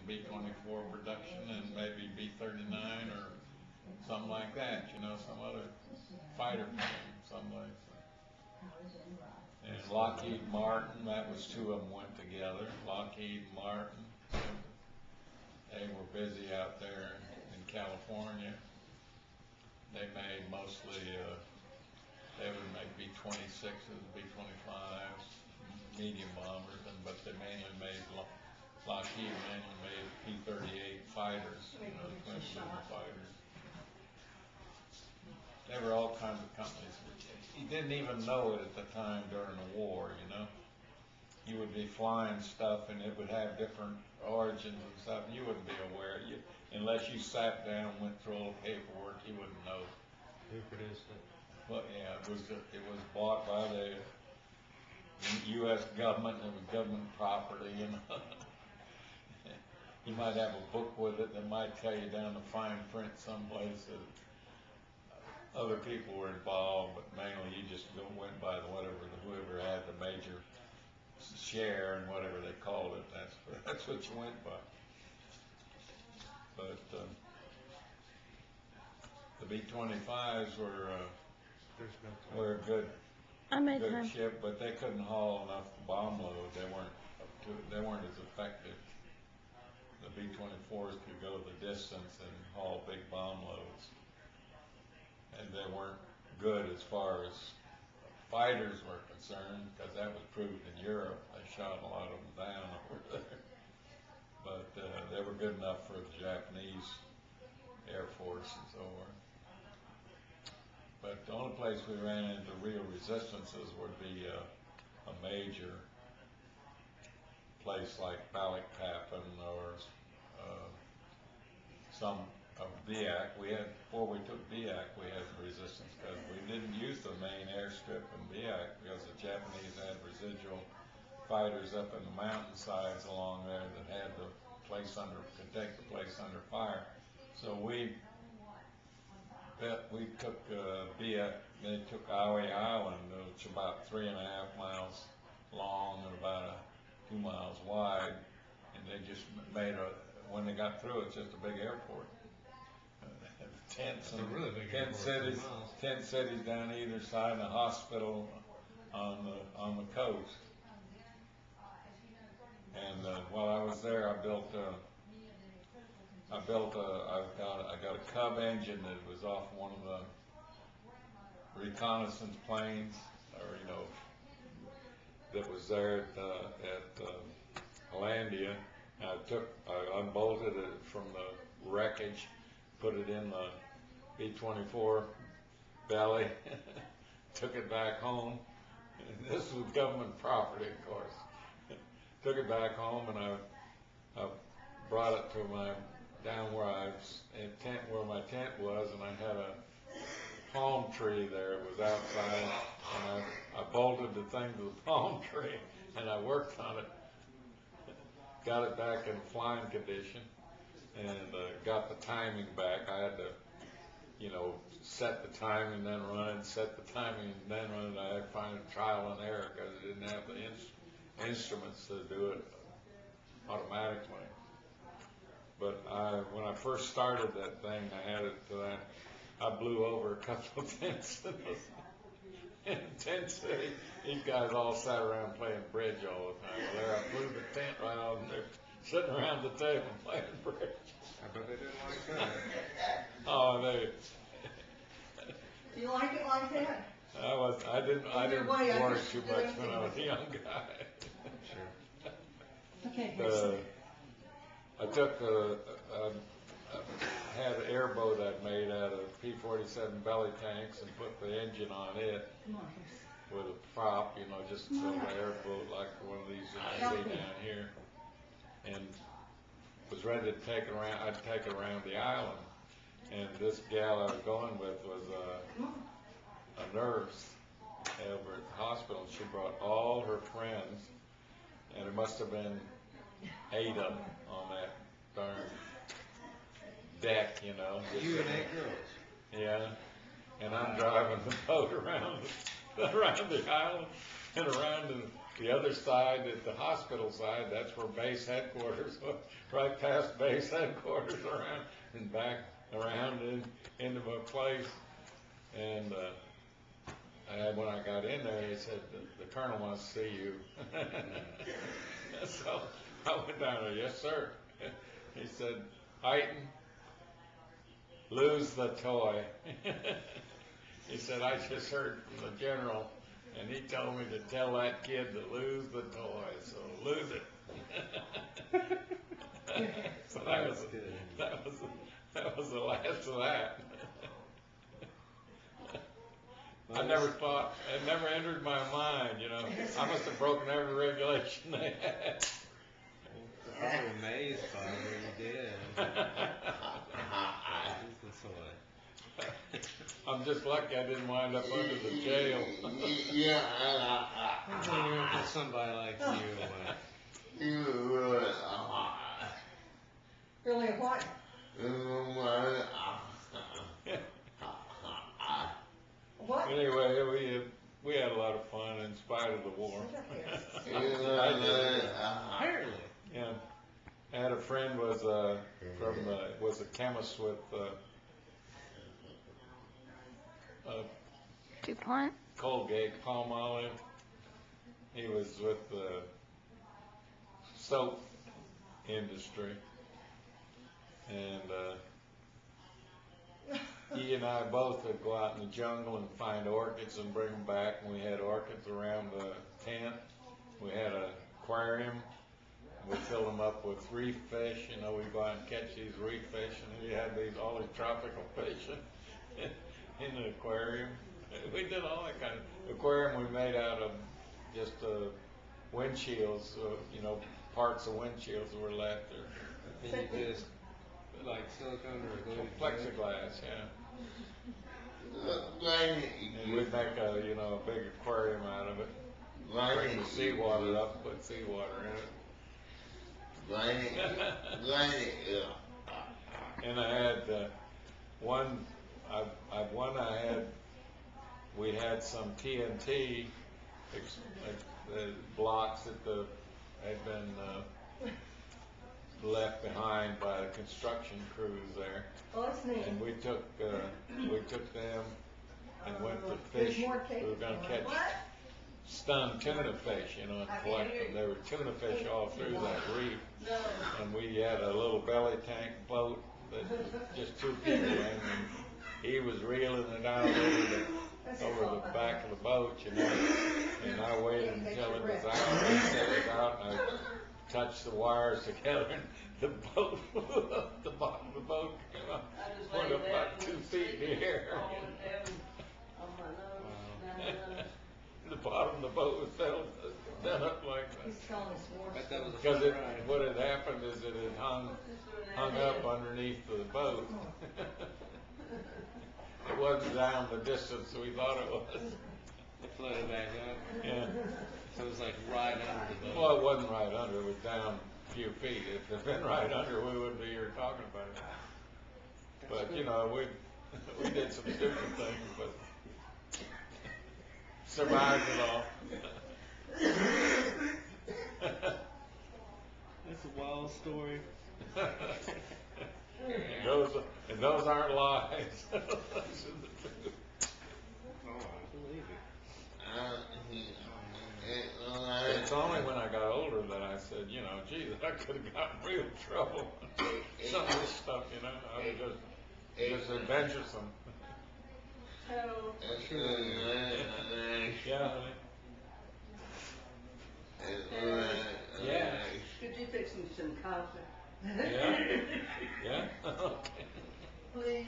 B-24 production and maybe B-39 or something like that, you know, some other fighter plane someplace. And Lockheed Martin, that was two of them went together. Lockheed Martin, they were busy out there in California. They made mostly, they would make B-26s, B-25s, medium bombers, but they mainly made, Lockheed mainly made P-38 fighters, you know, twin super fighters. There were all kinds of companies. You didn't even know it at the time during the war, you know. You would be flying stuff and it would have different origins and stuff. You wouldn't be aware. Unless you sat down and went through all the paperwork, you wouldn't know. Who produced it? Well, yeah, it was bought by the U.S. government. It was government property, you know. You might have a book with it that might tell you down the fine print someplace that other people were involved, but mainly you just went by whoever had the major share and whatever they called it. That's what you went by. But the B-25s were a good ship, but they couldn't haul enough bomb load. They weren't as effective. The B-24s could go the distance and haul big bomb loads, and they weren't good as far as fighters were concerned, because that was proved in Europe. They shot a lot of them down over there. But they were good enough for the Japanese Air Force and so on. But the only place we ran into real resistances would be a major place like Balikpapan or some of BIAC. Before we took BIAC, we had resistance because we didn't use the main airstrip in BIAC because the Japanese had residual fighters up in the mountainsides along there that had the place could take the place under fire. So we took BIAC. They took Aoi Island, which is about 3.5 miles long and about 2 miles wide, and they just made when they got through, it's just a big airport. Tents and really big 10 cities down either side, and a hospital on the coast. And while I was there, I got a Cub engine that was off one of the reconnaissance planes, or you know, that was there at Hollandia. I unbolted it from the wreckage, put it in the B-24 belly, took it back home. And this was government property, of course. Took it back home, and I brought it to down where where my tent was, and I had a palm tree there. It was outside, and I bolted the thing to the palm tree, and I worked on it. Got it back in flying condition, and got the timing back. I had to, you know, set the timing, then run it, set the timing, and then run it. I had to find a trial and error because I didn't have the instruments to do it automatically. But when I first started that thing, I had it to that. I blew over a couple of tents in Tent City. These guys all sat around playing bridge all the time. There, I blew the tent right out, and they're sitting around the table playing bridge. I bet they didn't like that. Oh, they. Do you like it like that? I didn't worry too much when I was a young guy. Sure. Okay. I took had an airboat I made out of P-47 belly tanks and put the engine on it with a prop, you know, just a little airboat like one of these that you see down here, and was ready to take it around. I'd take it around the island, and this gal I was going with was a nurse over at the hospital. She brought all her friends, and there must have been 8 of them on that darn deck, you know. You and 8 girls. Yeah, and I'm driving the boat around the island and around the other side, at the hospital side, that's where base headquarters was, right past base headquarters around and back around into my place. And when I got in there, he said, the colonel wants to see you. So I went down there, yes, sir. He said, Heighten, lose the toy. He said, I just heard from the general, and he told me to tell that kid to lose the toy, so lose it. So that was the last of that. I never thought, it never entered my mind, you know. I must have broken every regulation they had. I'm so amazed by what you did. I'm just lucky I didn't wind up under the jail. For somebody like you, Really what? What? Anyway, we had a lot of fun in spite of the war. apparently. Yeah, I had a friend was was a chemist with DuPont? Colgate Palmolive. He was with the soap industry, and he and I both would go out in the jungle and find orchids and bring them back. And we had orchids around the tent. We had an aquarium. We filled them up with reef fish. You know, we go out and catch these reef fish, and we had all these tropical fish in the aquarium. We did all that kind of aquarium. We made out of just windshields, you know, parts of windshields that were left. And you just like silicone or glue? Plexiglass, yeah. And we'd make a big aquarium out of it. Bring the seawater up, put seawater in it. And I had we had some TNT blocks that had been left behind by the construction crews there. Oh, that's neat. And we took them and went to There's fish. more We were going to catch What? stunned tuna fish, you know, and collect them. There were tuna fish all through that reef. And we had a little belly tank boat that was just two people in, and he was reeling it out over the back of the boat, you know. And I waited until it was out. He set it out, and I touched the wires together, and the boat flew up. The bottom of the boat came up, went up about 2 feet in the air. The bottom of the boat was done up like that. He's telling us more Bet that was a Because fun ride. what had happened is it had hung up underneath the boat. It wasn't down the distance we thought it was. It floated back up. Yeah. So it was like right under the boat. Well, it wasn't right under. It was down a few feet. If it had been right under, we wouldn't be here talking about it. But you know, we did some stupid things, but survived it all. That's a wild story. And those aren't lies. Those are the truth. Oh, I believe it. It's only when I got older that I said, you know, geez, I could have gotten real trouble. Some of this stuff, you know, I was just adventuresome. Yeah. Yeah. Could you fix me some coffee? Yeah. Yeah. Okay. Please.